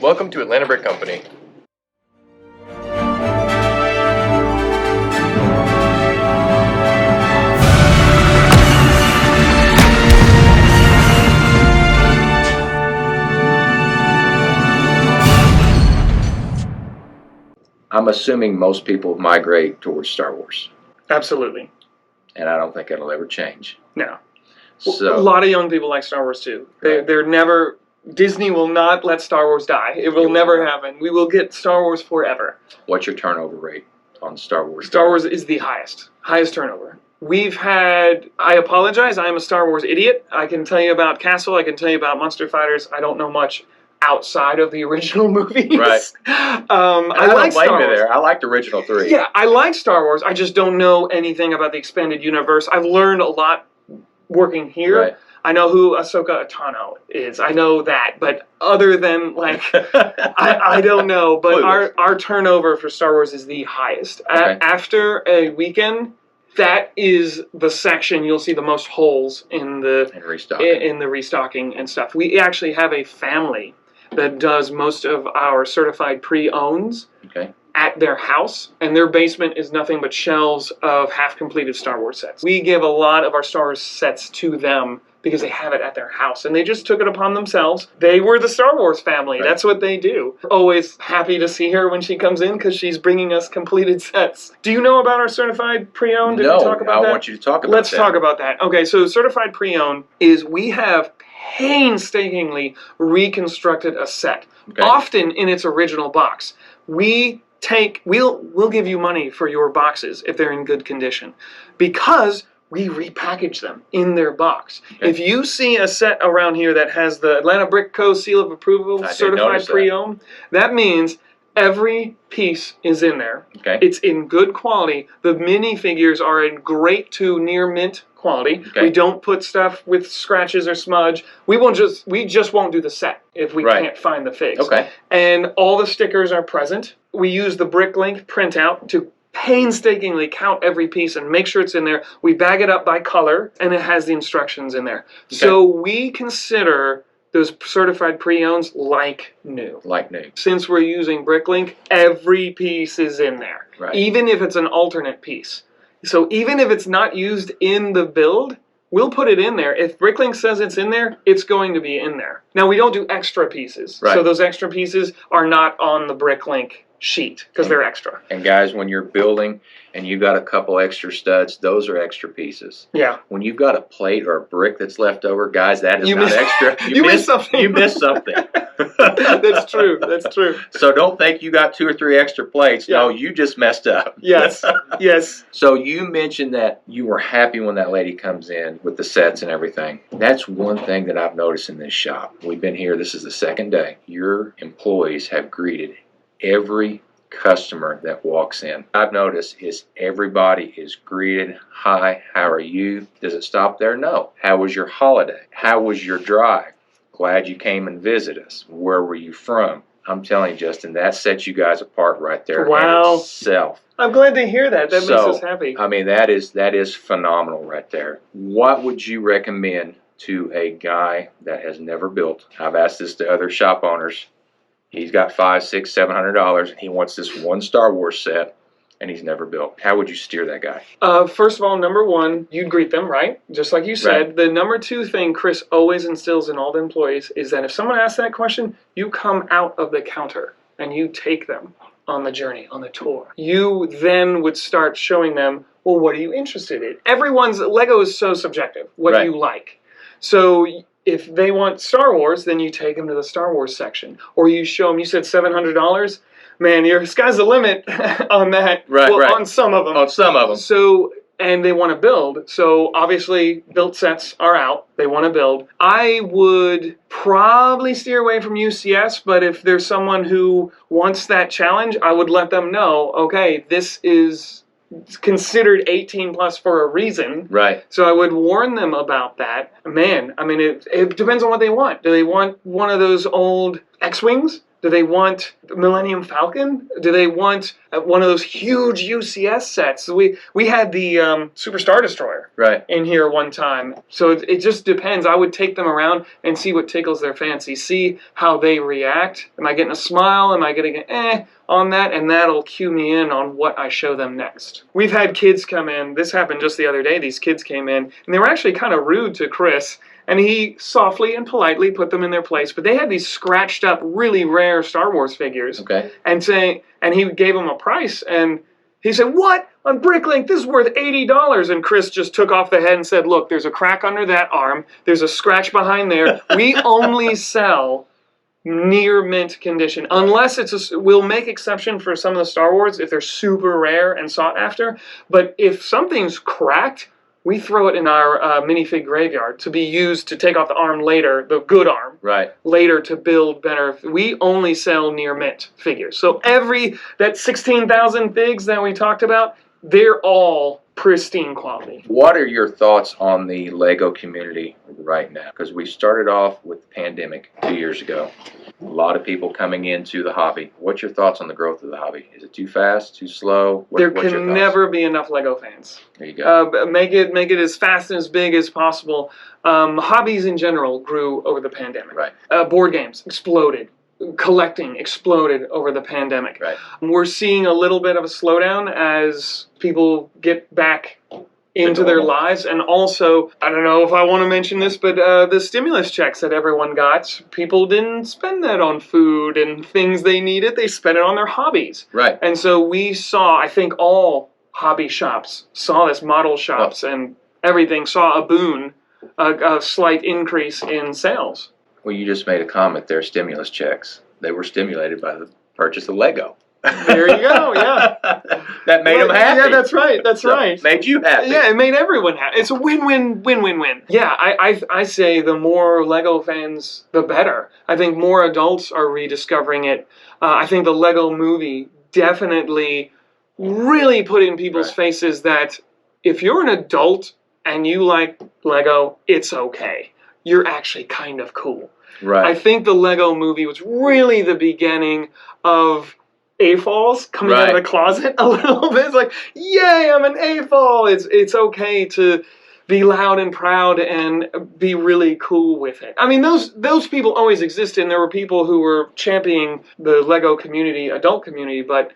Welcome to Atlanta Brick Company. I'm assuming most people migrate towards Star Wars, Absolutely. and I don't think it'll ever change. No. So A lot of young people like Star Wars too. They're never. Disney will not let Star Wars die. It will never happen. We will get Star Wars forever. what's your turnover rate on Star Wars? Star Wars is the highest turnover. We've had. I apologize. I am a Star Wars idiot. I can tell you about Castle. I can tell you about Monster Fighters. I don't know much outside of the original movies. Right. I like Star Wars. I like the original 3. Yeah, I like Star Wars. I just don't know anything about the expanded universe. I've learned a lot working here. Right. I know who Ahsoka Tano is. I know that, but other than like, I don't know. But our turnover for Star Wars is the highest. Okay. After a weekend, that is the section you'll see the most holes in the restocking and stuff. We actually have a family that does most of our certified pre-owns at their house, and their basement is nothing but shelves of half-completed Star Wars sets. We give a lot of our Star Wars sets to them because they have it at their house, and they just took it upon themselves. They were the Star Wars family. Right. That's what they do. Always happy to see her when she comes in because she's bringing us completed sets. Do you know about our certified pre-owned? No, we talk about that? I want you to talk about that. Let's talk about that. Okay, so certified pre-owned is we have painstakingly reconstructed a set, often in its original box. We'll give you money for your boxes if they're in good condition because we repackage them in their box. Okay. If you see a set around here that has the Atlanta Brick Co. seal of approval, certified pre-owned, that means every piece is in there. Okay. It's in good quality. The minifigures are in great to near mint quality. Okay. We don't put stuff with scratches or smudge. We just won't do the set if we can't find the figs. Okay. And all the stickers are present. We use the BrickLink printout to painstakingly count every piece and make sure it's in there. We bag it up by color, and it has the instructions in there. Okay. So we consider those certified pre-owns like new. Like new. Since we're using BrickLink, every piece is in there, even if it's an alternate piece. So even if it's not used in the build, we'll put it in there. If BrickLink says it's in there, it's going to be in there. Now, we don't do extra pieces. Right. So those extra pieces are not on the BrickLink sheet because they're extra. And guys, when you're building and you've got a couple extra studs, those are extra pieces. Yeah. When you've got a plate or a brick that's left over, guys, that is not extra. You missed something. You missed something. That's true. That's true. So don't think you got 2 or 3 extra plates. Yeah. No, you just messed up. Yes. Yes. So you mentioned that you were happy when that lady comes in with the sets and everything. That's one thing that I've noticed in this shop. We've been here. This is the second day. Your employees have greeted every customer that walks in. I've noticed is everybody is greeted. Hi, how are you? Does it stop there? No. How was your holiday? How was your drive? Glad you came and visited us. Where were you from? I'm telling you, Justin, that sets you guys apart right there. Wow. In itself. I'm glad to hear that. That makes us happy. I mean, that is phenomenal right there. What would you recommend to a guy that has never built? I've asked this to other shop owners. He's got $500, $600, $700, and he wants this one Star Wars set, and he's never built. How would you steer that guy? First of all, number one, you'd greet them, right? Just like you said. Right. The number 2 thing Chris always instills in all the employees is that if someone asks that question, you come out of the counter and you take them on the journey, on the tour. You then would start showing them, well, what are you interested in? Everyone's Lego is so subjective. What do you like? So if they want Star Wars, then you take them to the Star Wars section. Or you show them, you said $700? Man, your sky's the limit on that. Right. On some of them. On some of them. So, and they want to build. So obviously built sets are out. They want to build. I would probably steer away from UCS, but if there's someone who wants that challenge, I would let them know, okay, this is considered 18 plus for a reason. Right. So I would warn them about that. Man, I mean, it depends on what they want. Do they want one of those old X-Wings? Do they want the Millennium Falcon? Do they want one of those huge UCS sets? We had the Super Star Destroyer in here one time. So it just depends. I would take them around and see what tickles their fancy. See how they react. Am I getting a smile? Am I getting an on that? And that'll cue me in on what I show them next. We've had kids come in. This happened just the other day. These kids came in, and they were actually kind of rude to Chris. And he softly and politely put them in their place. But they had these scratched up, really rare Star Wars figures. And he gave them a price. And he said, "What? On Bricklink, this is worth $80. And Chris just took off the head and said, "Look, there's a crack under that arm. There's a scratch behind there. We only sell near mint condition. Unless we'll make exception for some of the Star Wars if they're super rare and sought after. But if something's cracked, we throw it in our minifig graveyard to be used to take off the arm later, the good arm, later to build better. We only sell near mint figures. So that 16,000 figs that we talked about, they're all pristine quality. What are your thoughts on the Lego community right now? Because we started off with the pandemic 2 years ago. A lot of people coming into the hobby. What's your thoughts on the growth of the hobby? Is it too fast, too slow? There can never be enough Lego fans. There you go. Make it as fast and as big as possible. Hobbies in general grew over the pandemic. Board games exploded. Collecting exploded over the pandemic. We're seeing a little bit of a slowdown as people get back into their lives. And also, I don't know if I want to mention this, but the stimulus checks that everyone got, people didn't spend that on food and things they needed. They spent it on their hobbies. And so we saw, I think all hobby shops saw this, model shops and everything saw a boon, a slight increase in sales. Well, you just made a comment there, stimulus checks. They were stimulated by the purchase of Lego. There you go, yeah. That made them happy. Yeah, that's right, right. Made you happy. Yeah, it made everyone happy. It's a win-win. Yeah, I say the more Lego fans, the better. I think more adults are rediscovering it. I think the Lego movie definitely really put in people's faces that if you're an adult and you like Lego, it's okay. You're actually kind of cool. I think the Lego movie was really the beginning of AFOLs coming out of the closet a little bit. It's like, yay, I'm an AFOL. It's okay to be loud and proud and be really cool with it. I mean, those people always existed, and there were people who were championing the Lego community, adult community, but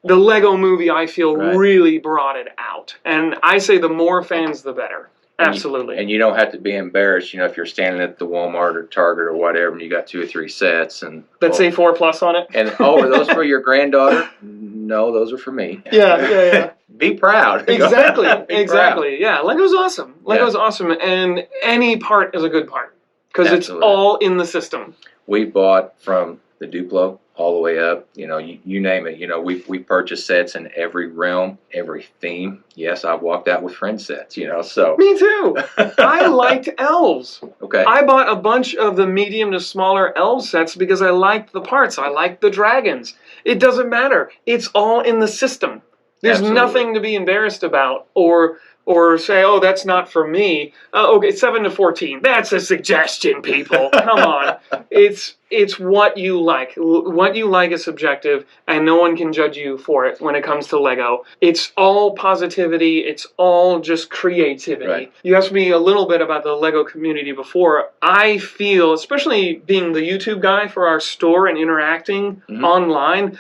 the Lego movie, I feel, really brought it out. And I say the more fans, the better. Absolutely. And you don't have to be embarrassed, if you're standing at the Walmart or Target or whatever, and you got 2 or 3 sets. And that say 4+ on it. And, are those for your granddaughter? No, those are for me. Yeah. Be proud. Exactly. Proud. Yeah, Lego's awesome. Lego's awesome, and any part is a good part because it's all in the system. We bought from the Duplo all the way up, you name it. We purchased sets in every realm, every theme. Yes, I've walked out with friend sets, so. Me too. I liked elves. Okay. I bought a bunch of the medium to smaller elf sets because I liked the parts. I liked the dragons. It doesn't matter. It's all in the system. There's nothing to be embarrassed about or say, oh, that's not for me. Okay, 7 to 14. That's a suggestion, people. Come on. It's what you like. What you like is subjective, and no one can judge you for it when it comes to Lego. It's all positivity. It's all just creativity. You asked me a little bit about the Lego community before. I feel, especially being the YouTube guy for our store and interacting online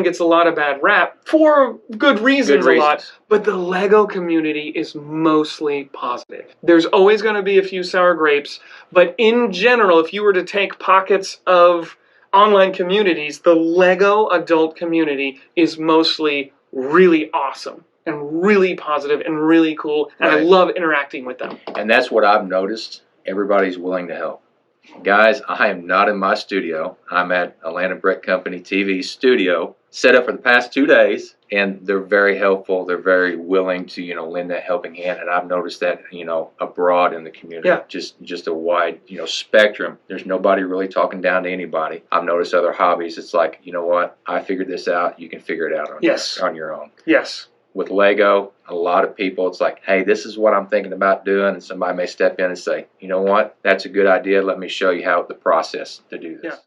gets a lot of bad rap for good reasons. A lot. But the Lego community is mostly positive. There's always going to be a few sour grapes, but in general, if you were to take pockets of online communities, the Lego adult community is mostly really awesome and really positive and really cool, and I love interacting with them. And that's what I've noticed. Everybody's willing to help. Guys, I am not in my studio. I'm at Atlanta Brick Company TV studio, set up for the past 2 days, and they're very helpful. They're very willing to, lend that helping hand, and I've noticed that, abroad in the community, just a wide, spectrum. There's nobody really talking down to anybody. I've noticed other hobbies. It's like, you know what? I figured this out. You can figure it out on your own. Yes. With Lego, a lot of people, it's like, hey, this is what I'm thinking about doing, and somebody may step in and say, you know what? That's a good idea. Let me show you how the process to do this. Yeah.